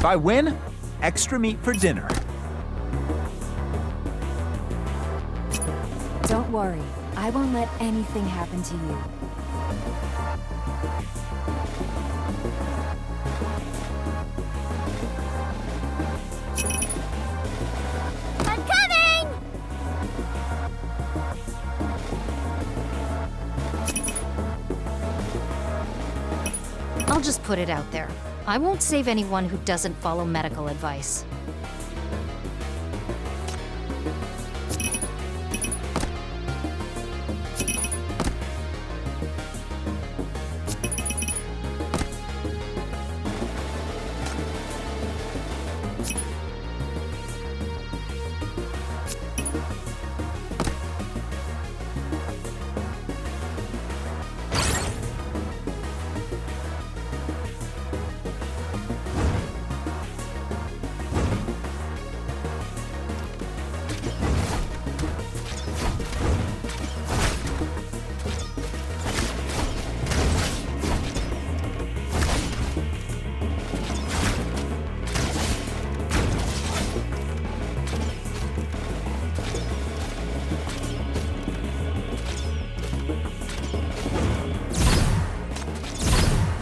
If I win, extra meat for dinner. Don't worry, I won't let anything happen to you. I'm coming! I'll just put it out there. I won't save anyone who doesn't follow medical advice.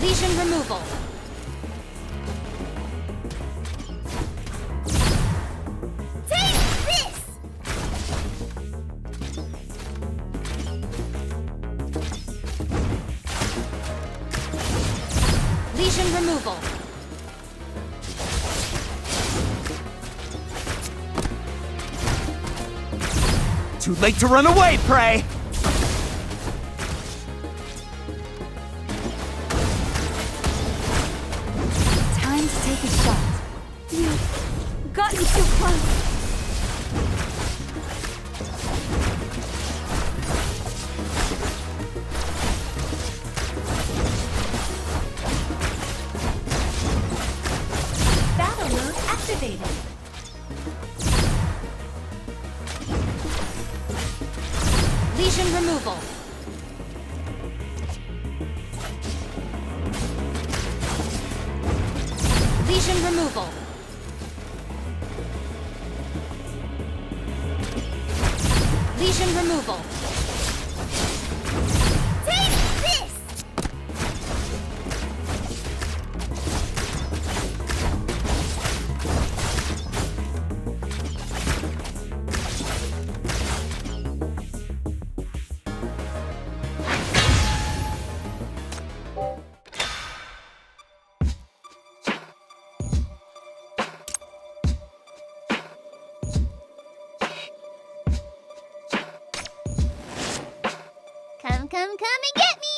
Lesion removal. Take this! Lesion removal. Too late to run away, prey! Time to take a shot. You've gotten too close. Battle mode activated. Lesion removal. Lesion removal. Lesion removal. Take this! Come and get me!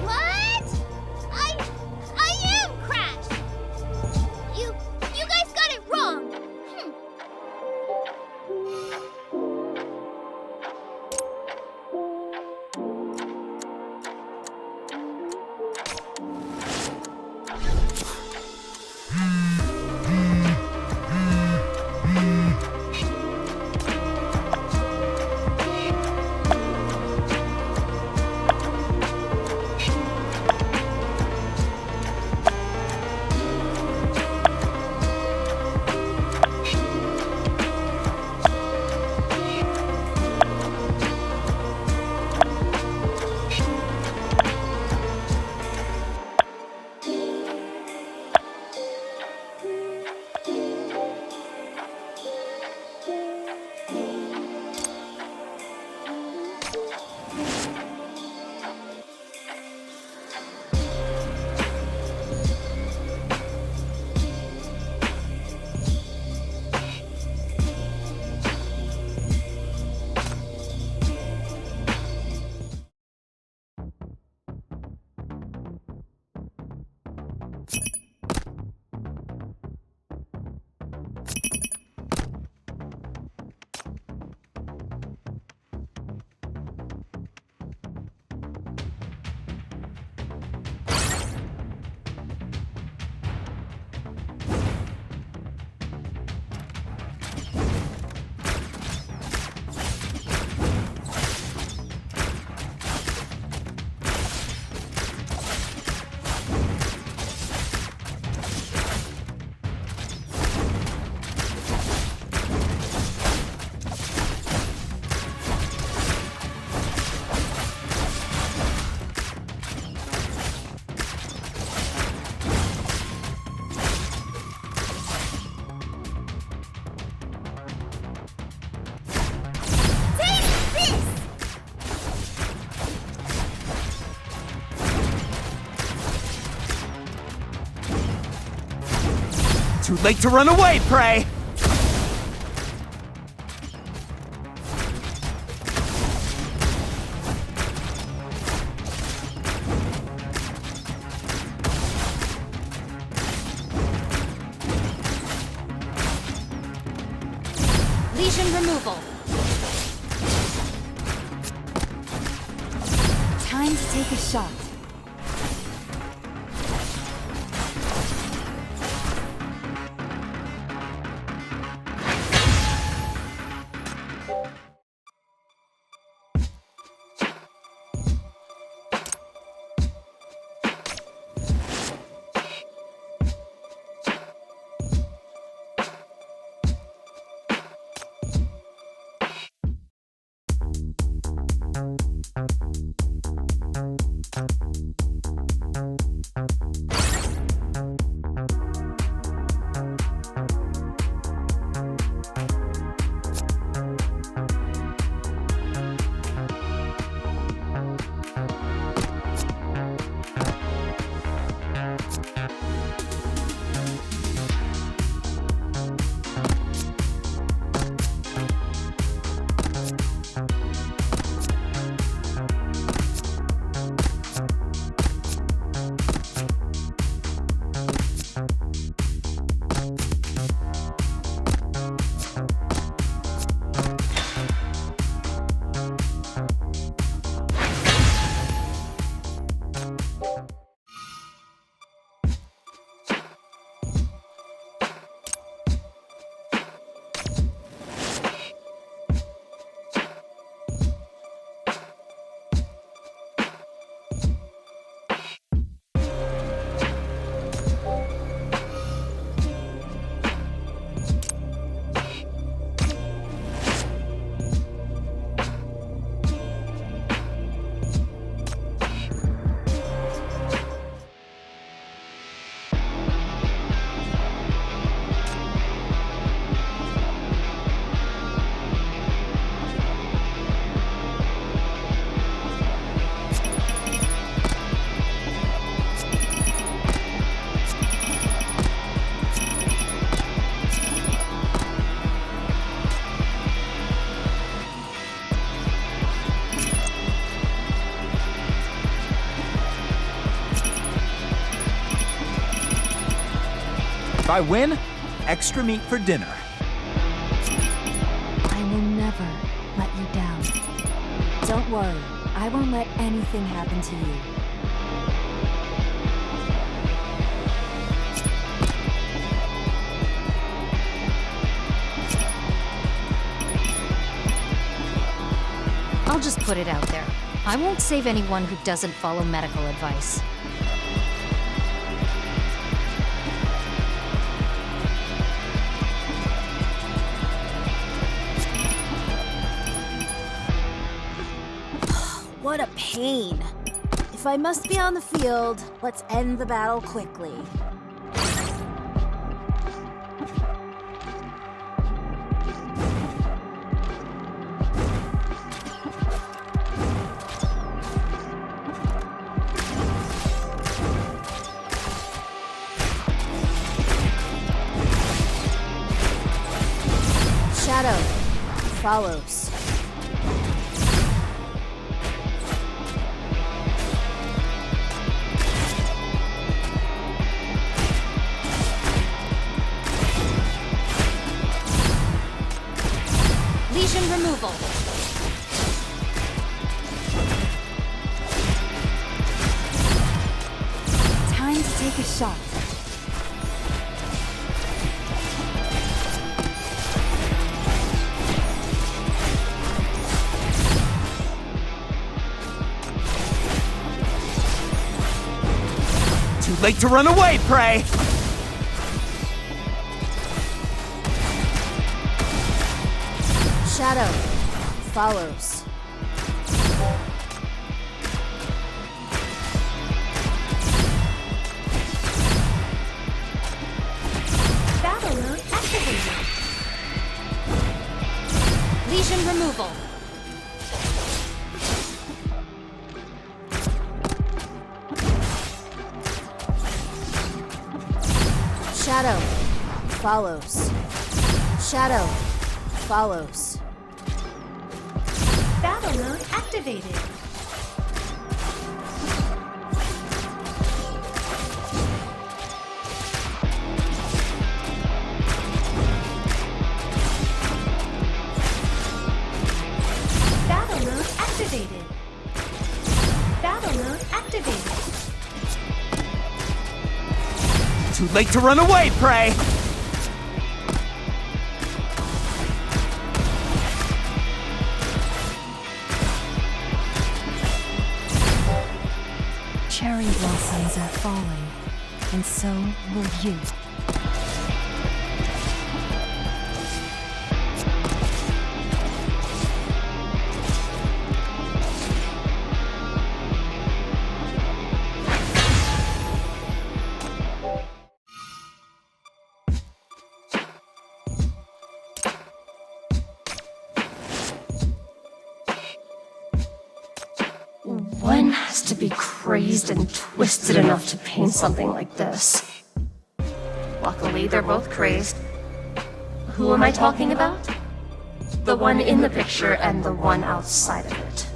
What? I am Crash! You guys got it wrong! Too late to run away, prey! Lesion removal. Time to take a shot. If I win, extra meat for dinner. I will never let you down. Don't worry, I won't let anything happen to you. I'll just put it out there. I won't save anyone who doesn't follow medical advice. What a pain. If I must be on the field, let's end the battle quickly. Shadow follows. Lesion removal. Time to take a shot. Too late to run away, prey! Shadow follows. Battle mode activated. Lesion removal. Shadow follows. Shadow follows. Battle mode activated. Battle mode activated. Battle mode activated. Too late to run away, Prey! Cherry blossoms are falling, and so will you. One has to be crazed and twisted enough to paint something like this. Luckily, they're both crazed. Who am I talking about? The one in the picture and the one outside of it.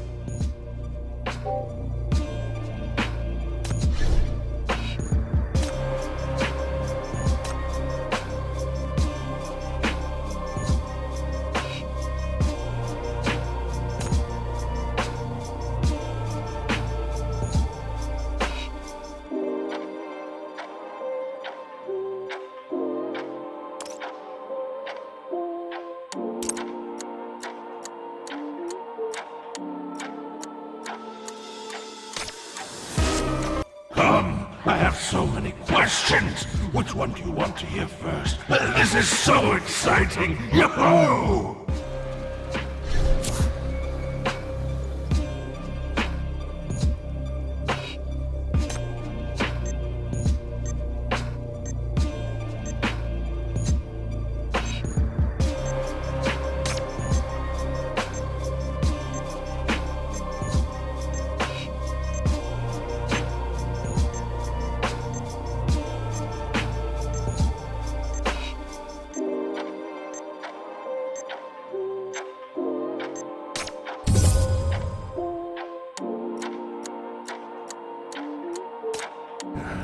I have so many questions. Which one do you want to hear first? This is so exciting! Yahoo!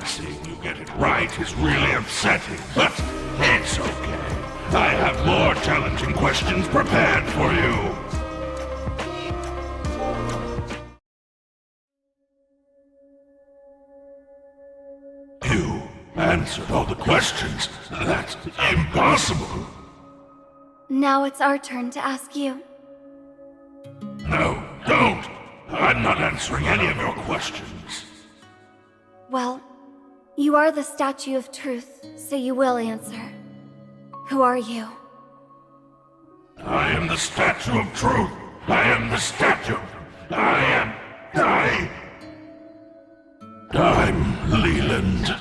Seeing you get it right is really upsetting, but it's okay. I have more challenging questions prepared for you. You answered all the questions. That's impossible. Now it's our turn to ask you. No, don't. I'm not answering any of your questions. Well, you are the Statue of Truth, so you will answer. Who are you? I am the Statue of Truth. I am the statue. I'm Leland.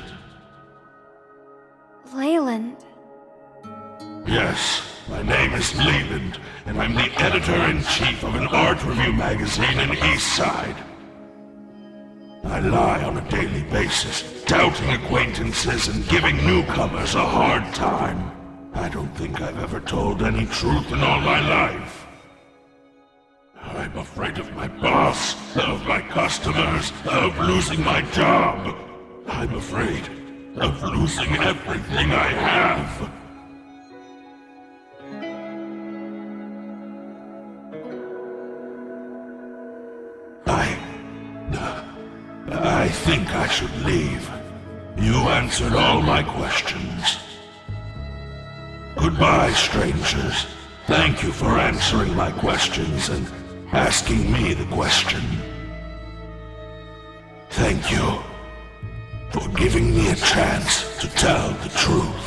Leyland. Yes, my name is Leland, and I'm the editor-in-chief of an art review magazine in Eastside. I lie on a daily basis, doubting acquaintances and giving newcomers a hard time. I don't think I've ever told any truth in all my life. I'm afraid of my boss, of my customers, of losing my job. I'm afraid of losing everything I have. I think I should leave. You answered all my questions. Goodbye, strangers. Thank you for answering my questions and asking me the question. Thank you for giving me a chance to tell the truth.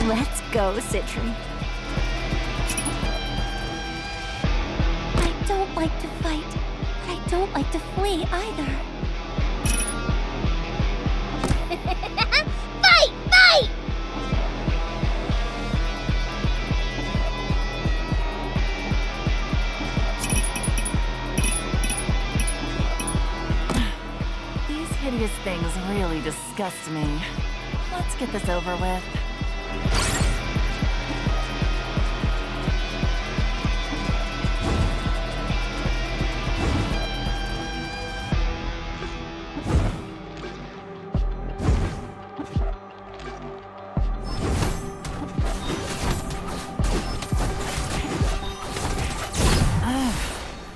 Let's go, Citri. I don't like to fight, but I don't like to flee either. Fight! Fight! These hideous things really disgust me. Let's get this over with.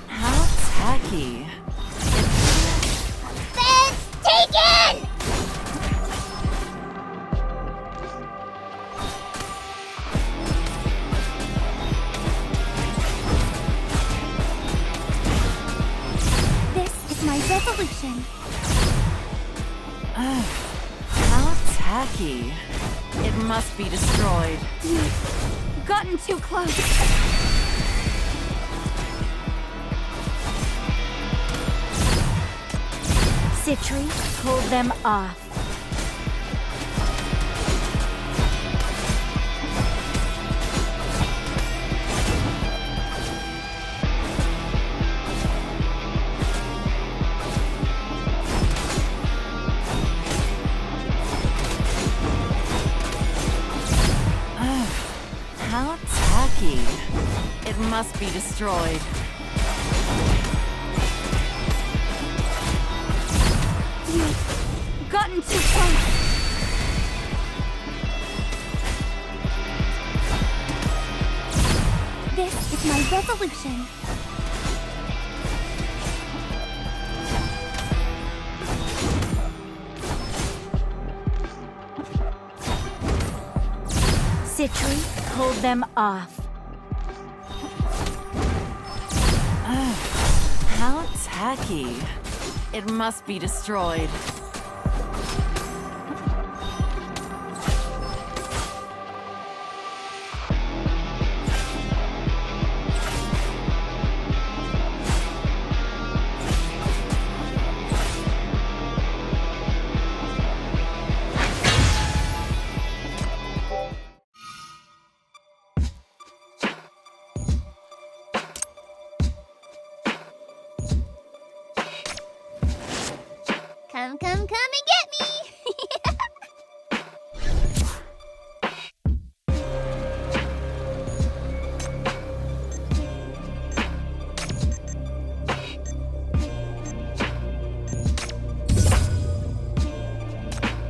How tacky. Fence taken! This is my resolution. How tacky. It must be destroyed. You've gotten too close. Citri, hold them off. How tacky. It must be destroyed. You've gotten too close. This is my resolution. Citri, hold them off. How tacky. It must be destroyed. Come, come, come and get me!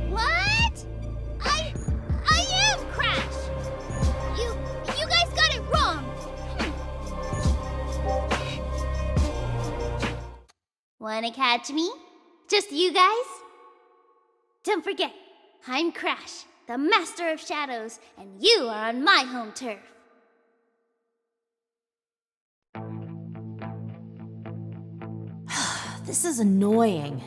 What? I am Crash! You guys got it wrong! Wanna catch me? Just you guys? Don't forget, I'm Crash, the Master of Shadows, and you are on my home turf. This is annoying.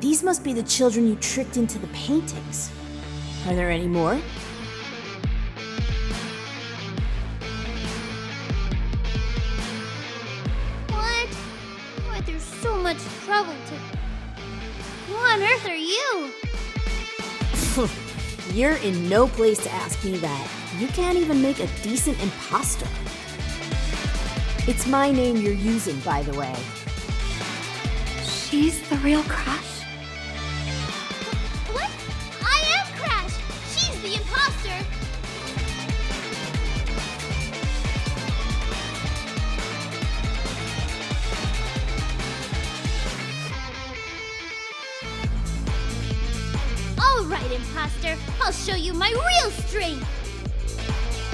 These must be the children you tricked into the paintings. Are there any more? What? Why there's so much trouble to... Who on earth are you? You're in no place to ask me that. You can't even make a decent imposter. It's my name you're using, by the way. She's the real Crash? What? I am Crash! She's the imposter! All right, imposter. I'll show you my real strength.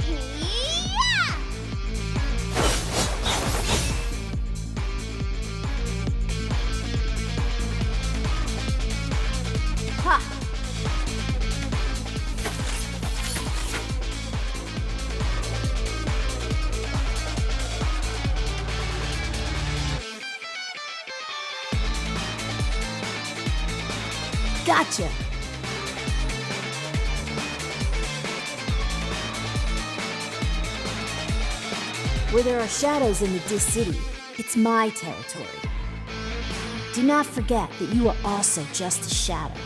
Yeah! Ha! Gotcha! Where there are shadows in the Dis City, it's my territory. Do not forget that you are also just a shadow.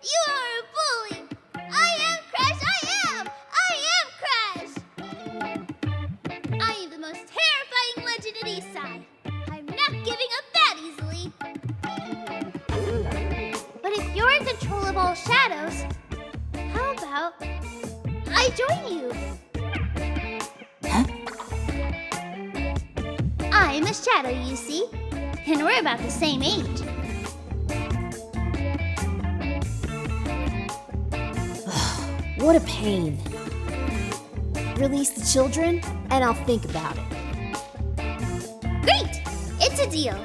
You are a bully! I am Crash! I am Crash! I am the most terrifying legend at Eastside. I'm not giving up that easily. But if you're in control of all shadows, how about I join you? Huh? I'm a shadow, you see, and we're about the same age. What a pain. Release the children, and I'll think about it. Great! It's a deal.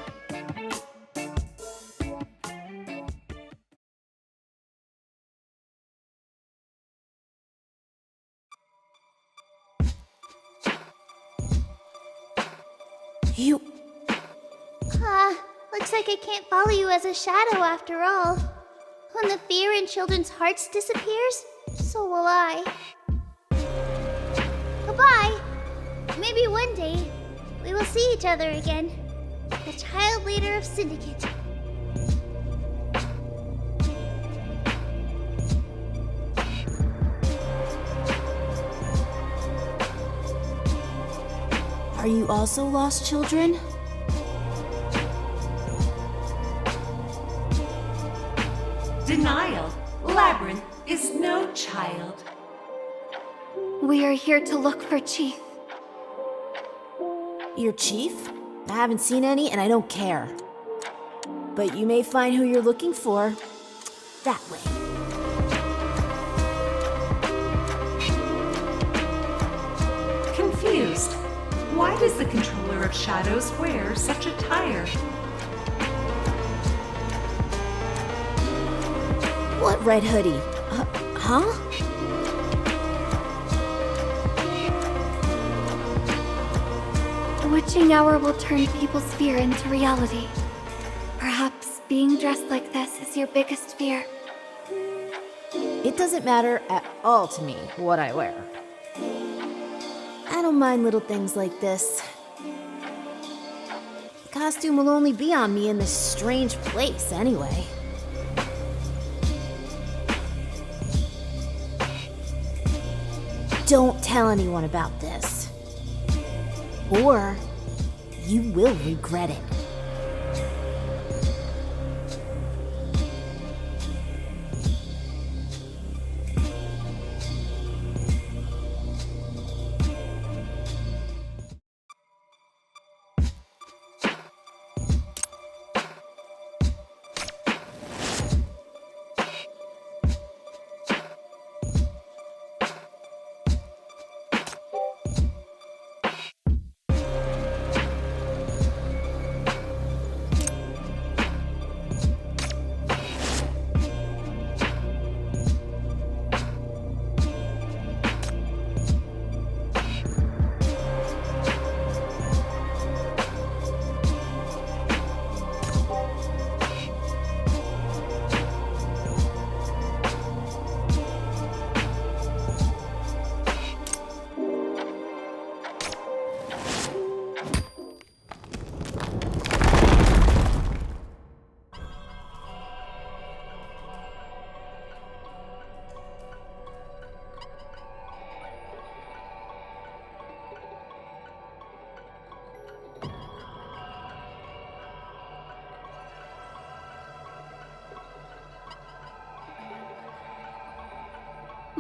You... Looks like I can't follow you as a shadow after all. When the fear in children's hearts disappears, so will I. Goodbye. Maybe one day we will see each other again. The child leader of Syndicate. Are you also lost children? Denial. Labyrinth is no child. We are here to look for Chief. Your chief? I haven't seen any, and I don't care. But you may find who you're looking for that way. Confused. Why does the controller of shadows wear such attire? What red hoodie? Huh? The witching hour will turn people's fear into reality. Perhaps being dressed like this is your biggest fear. It doesn't matter at all to me what I wear. I don't mind little things like this. The costume will only be on me in this strange place anyway. Don't tell anyone about this. Or you will regret it.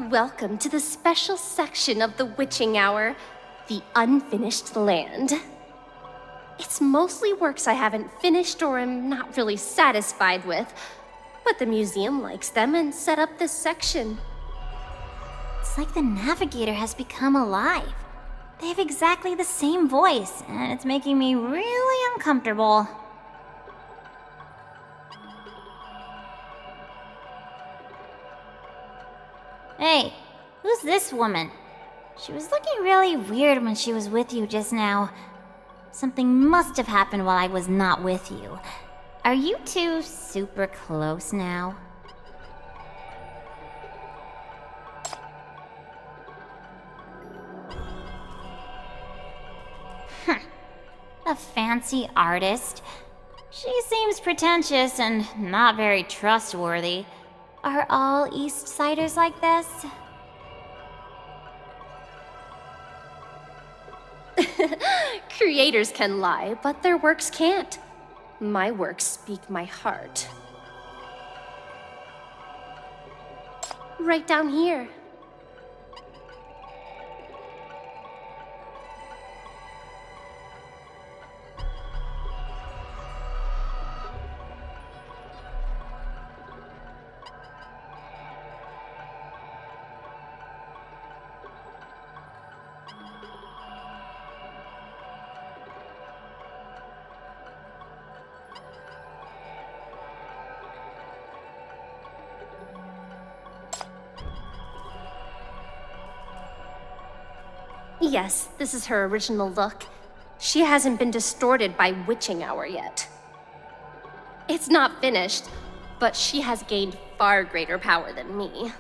Welcome to the special section of the witching hour, the unfinished land. It's mostly works I haven't finished or am not really satisfied with, but the museum likes them and set up this section. It's like the navigator has become alive. They have exactly the same voice, and it's making me really uncomfortable. Hey, Who's this woman? She was looking really weird when she was with you just now. Something must have happened while I was not with you. Are you two super close now? A fancy artist. She seems pretentious and not very trustworthy. Are all East Siders like this? Creators can lie, but their works can't. My works speak my heart. Right down here. Yes, this is her original look. She hasn't been distorted by witching hour yet. It's not finished, but she has gained far greater power than me.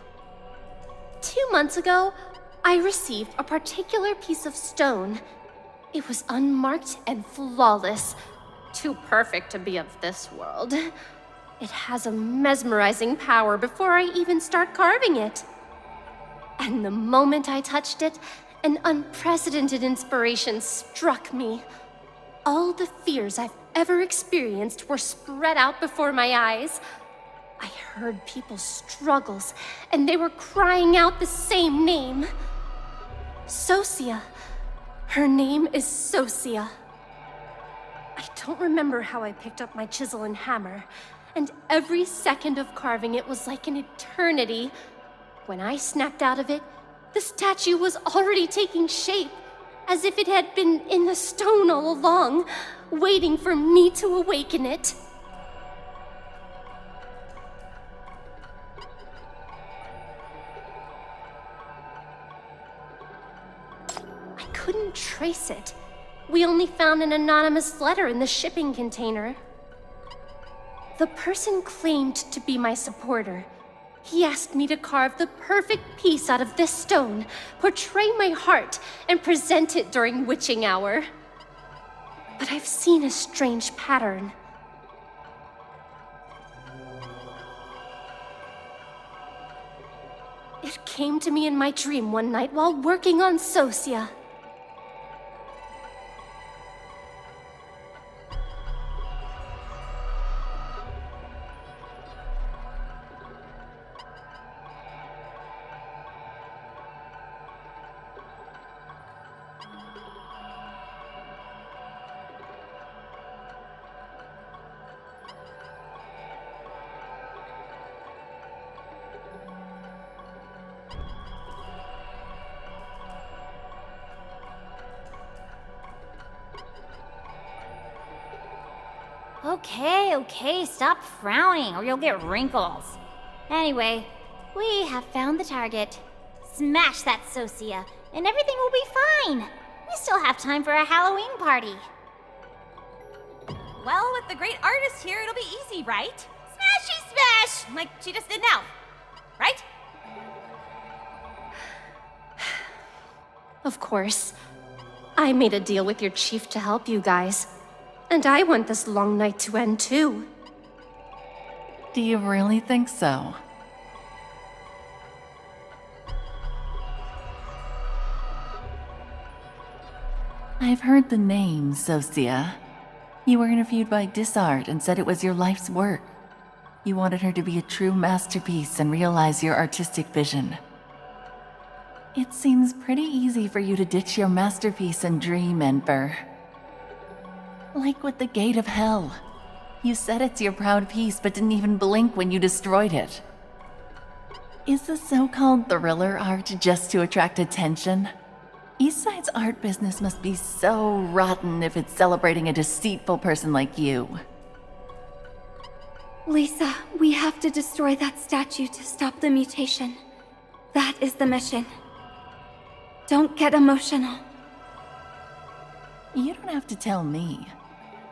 2 months ago, I received a particular piece of stone. It was unmarked and flawless, too perfect to be of this world. It has a mesmerizing power before I even start carving it. And the moment I touched it, an unprecedented inspiration struck me. All the fears I've ever experienced were spread out before my eyes. I heard people's struggles, and they were crying out the same name. Sosia. Her name is Sosia. I don't remember how I picked up my chisel and hammer, and every second of carving it was like an eternity. When I snapped out of it, the statue was already taking shape, as if it had been in the stone all along, waiting for me to awaken it. I couldn't trace it. We only found an anonymous letter in the shipping container. The person claimed to be my supporter. He asked me to carve the perfect piece out of this stone, portray my heart, and present it during witching hour. But I've seen a strange pattern. It came to me in my dream one night while working on Sosia. Okay, stop frowning or you'll get wrinkles. Anyway, we have found the target. Smash that Sosia, and everything will be fine. We still have time for a Halloween party. Well, with the great artist here, it'll be easy, right? Smashy smash! Like she just did now. Right? Of course. I made a deal with your chief to help you guys. And I want this long night to end too. Do you really think so? I've heard the name, Sosia. You were interviewed by Disart and said it was your life's work. You wanted her to be a true masterpiece and realize your artistic vision. It seems pretty easy for you to ditch your masterpiece and dream, Emperor. Like with the Gate of Hell. You said it's your proud piece, but didn't even blink when you destroyed it. Is the so-called thriller art just to attract attention? Eastside's art business must be so rotten if it's celebrating a deceitful person like you. Lisa, we have to destroy that statue to stop the mutation. That is the mission. Don't get emotional. You don't have to tell me.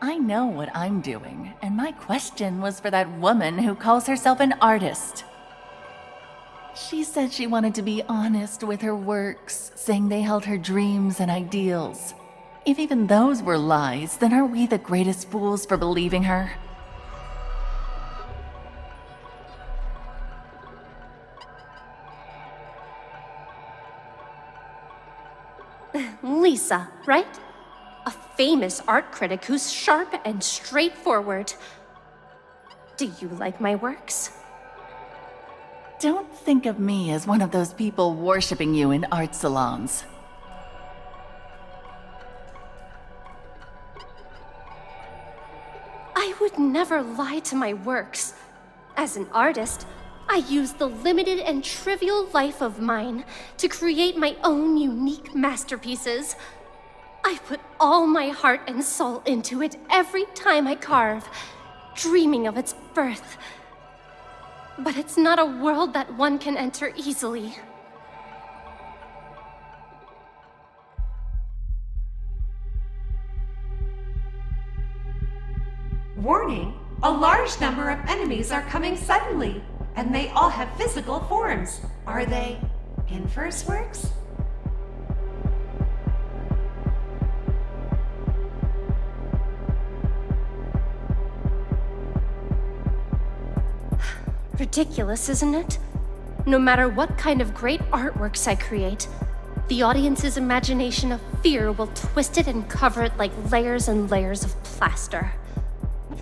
I know what I'm doing, and my question was for that woman who calls herself an artist. She said she wanted to be honest with her works, saying they held her dreams and ideals. If even those were lies, then are we the greatest fools for believing her? Lisa, right? A famous art critic who's sharp and straightforward. Do you like my works? Don't think of me as one of those people worshipping you in art salons. I would never lie to my works. As an artist, I use the limited and trivial life of mine to create my own unique masterpieces. I put all my heart and soul into it every time I carve, dreaming of its birth. But it's not a world that one can enter easily. Warning! A large number of enemies are coming suddenly, and they all have physical forms. Are they inverse works? Ridiculous, isn't it? No matter what kind of great artworks I create, the audience's imagination of fear will twist it and cover it like layers and layers of plaster.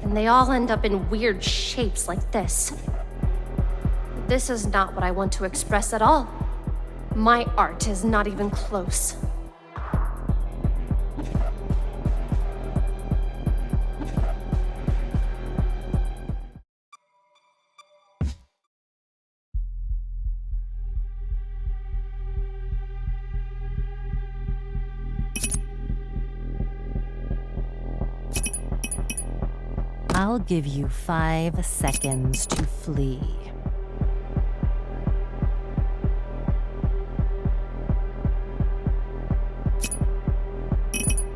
And they all end up in weird shapes like this. This is not what I want to express at all. My art is not even close. I'll give you 5 seconds to flee.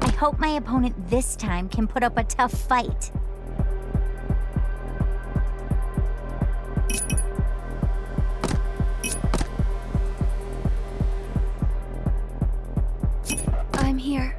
I hope my opponent this time can put up a tough fight. I'm here.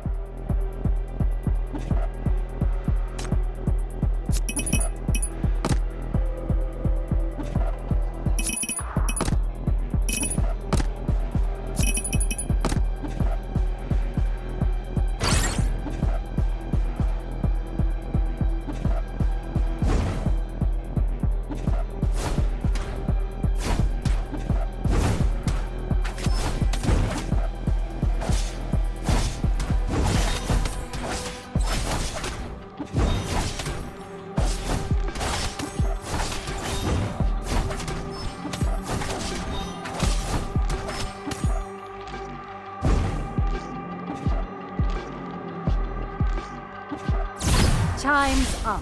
Time's up.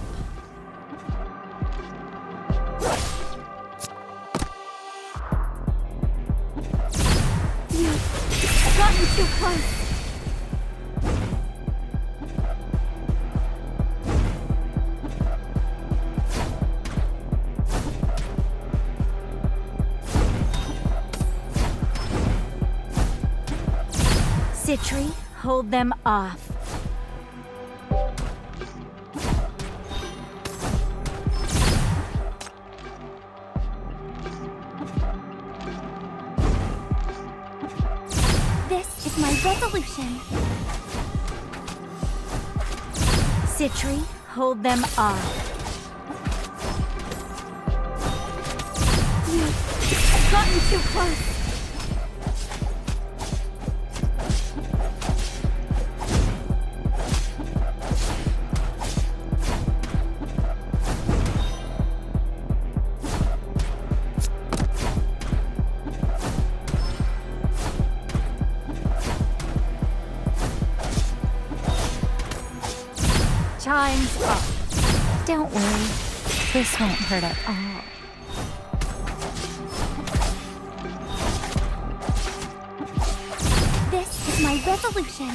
You've gotten too close. Citri, hold them off. This is my resolution. Citri, hold them off. You've gotten too close. Time's up. Don't worry, this won't hurt at all. my resolution.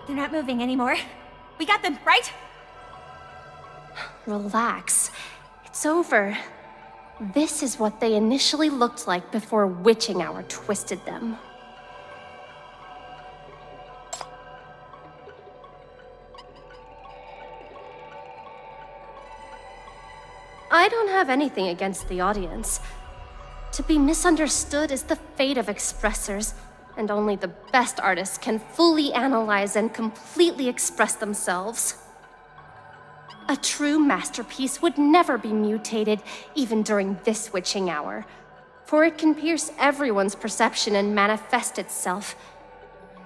They're not moving anymore. We got them, right? Relax. It's over. This is what they initially looked like before witching hour twisted them. I don't have anything against the audience. To be misunderstood is the fate of expressors, and only the best artists can fully analyze and completely express themselves. A true masterpiece would never be mutated, even during this witching hour, for it can pierce everyone's perception and manifest itself.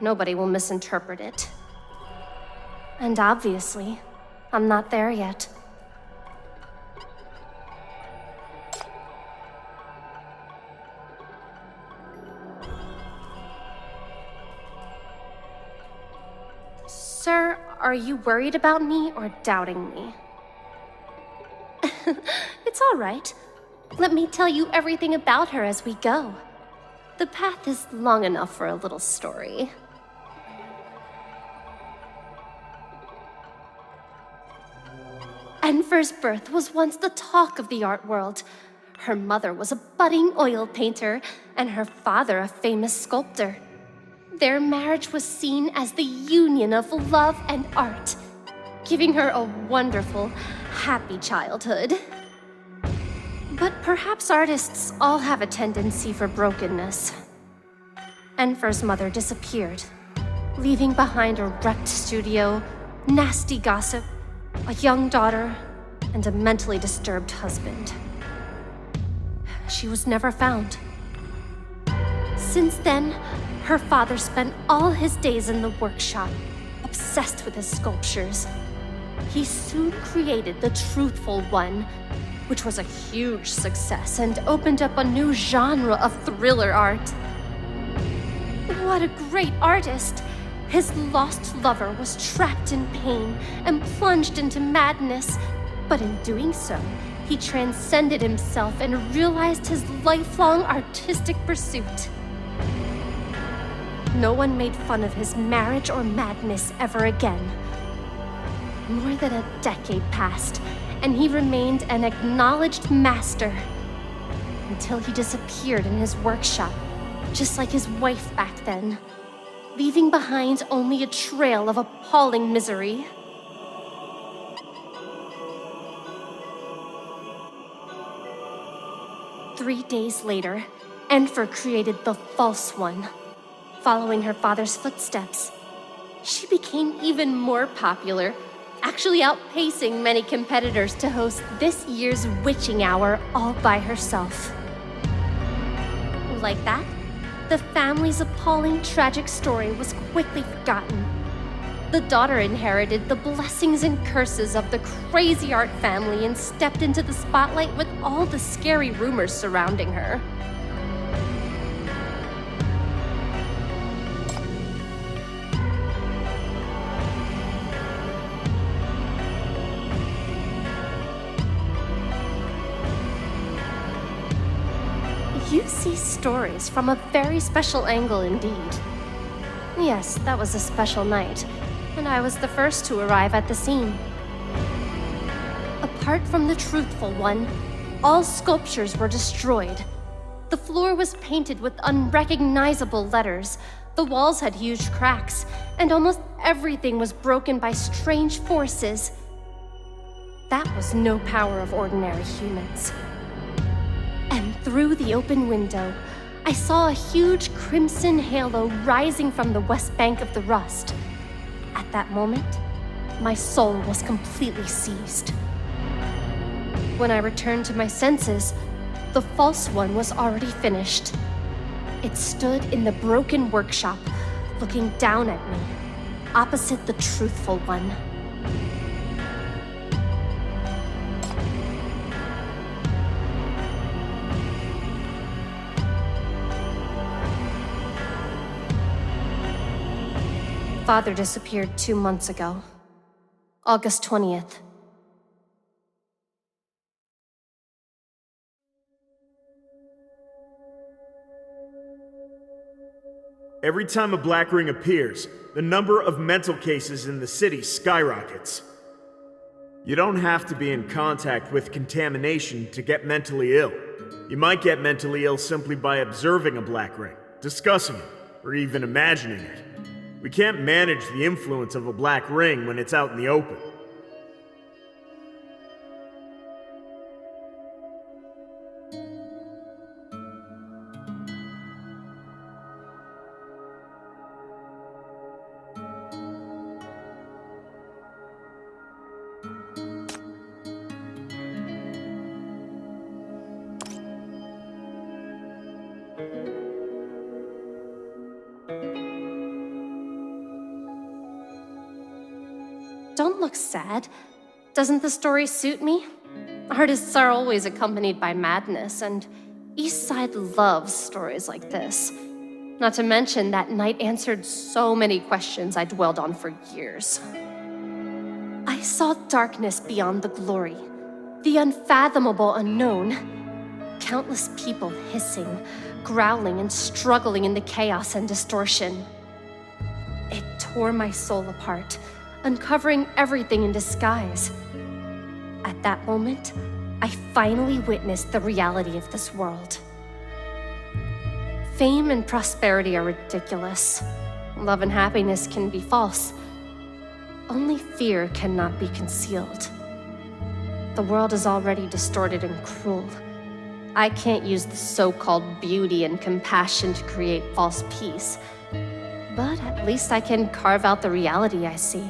Nobody will misinterpret it. And obviously, I'm not there yet. Sir, are you worried about me or doubting me? It's all right. Let me tell you everything about her as we go. The path is long enough for a little story. Enver's birth was once the talk of the art world. Her mother was a budding oil painter, and her father a famous sculptor. Their marriage was seen as the union of love and art, giving her a wonderful, happy childhood. But perhaps artists all have a tendency for brokenness. Enver's mother disappeared, leaving behind a wrecked studio, nasty gossip, a young daughter, and a mentally disturbed husband. She was never found. Since then, her father spent all his days in the workshop, obsessed with his sculptures. He soon created the Truthful One, which was a huge success and opened up a new genre of thriller art. What a great artist! His lost lover was trapped in pain and plunged into madness, but in doing so, he transcended himself and realized his lifelong artistic pursuit. No one made fun of his marriage or madness ever again. More than a decade passed, and he remained an acknowledged master until he disappeared in his workshop, just like his wife back then, leaving behind only a trail of appalling misery. Three days later, Enver created the False One. Following her father's footsteps, she became even more popular, actually outpacing many competitors to host this year's witching hour all by herself. Like that, the family's appalling tragic story was quickly forgotten. The daughter inherited the blessings and curses of the crazy art family and stepped into the spotlight with all the scary rumors surrounding her. You see stories from a very special angle indeed. Yes, that was a special night, and I was the first to arrive at the scene. Apart from the Truthful One, all sculptures were destroyed. The floor was painted with unrecognizable letters, the walls had huge cracks, and almost everything was broken by strange forces. That was no power of ordinary humans. And through the open window, I saw a huge crimson halo rising from the west bank of the rust. At that moment, my soul was completely seized. When I returned to my senses, the False One was already finished. It stood in the broken workshop, looking down at me, opposite the Truthful One. father disappeared 2 months ago. August 20th. Every time a black ring appears, the number of mental cases in the city skyrockets. You don't have to be in contact with contamination to get mentally ill. You might get mentally ill simply by observing a black ring, discussing it, or even imagining it. We can't manage the influence of a black ring when it's out in the open. Don't look sad. Doesn't the story suit me? Artists are always accompanied by madness, and Eastside loves stories like this. Not to mention that night answered so many questions I dwelled on for years. I saw darkness beyond the glory, the unfathomable unknown. Countless people hissing, growling, and struggling in the chaos and distortion. It tore my soul apart, uncovering everything in disguise. At that moment, I finally witnessed the reality of this world. Fame and prosperity are ridiculous. Love and happiness can be false. Only fear cannot be concealed. The world is already distorted and cruel. I can't use the so-called beauty and compassion to create false peace. But at least I can carve out the reality I see.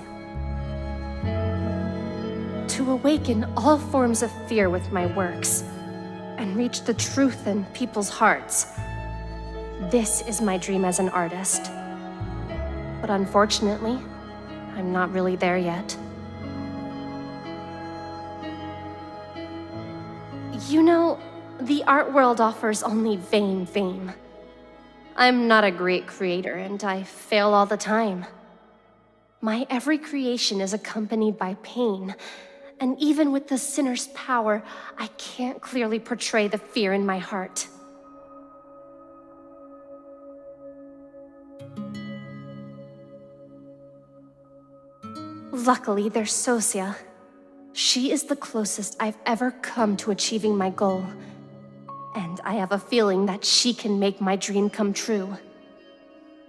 To awaken all forms of fear with my works, and reach the truth in people's hearts. This is my dream as an artist. But unfortunately, I'm not really there yet. You know, the art world offers only vain fame. I'm not a great creator, and I fail all the time. My every creation is accompanied by pain, and even with the sinner's power, I can't clearly portray the fear in my heart. Luckily, there's Sosia. She is the closest I've ever come to achieving my goal. And I have a feeling that she can make my dream come true.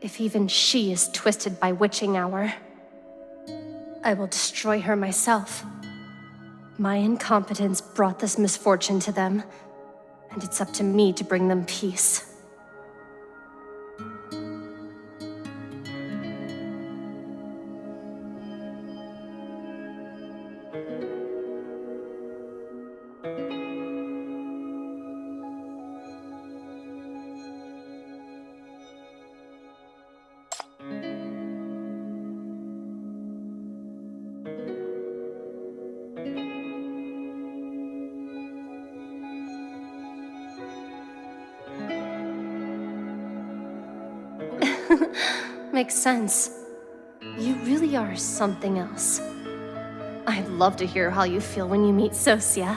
If even she is twisted by witching hour, I will destroy her myself. My incompetence brought this misfortune to them, and it's up to me to bring them peace. Makes sense. You really are something else. I'd love to hear how you feel when you meet Sosia.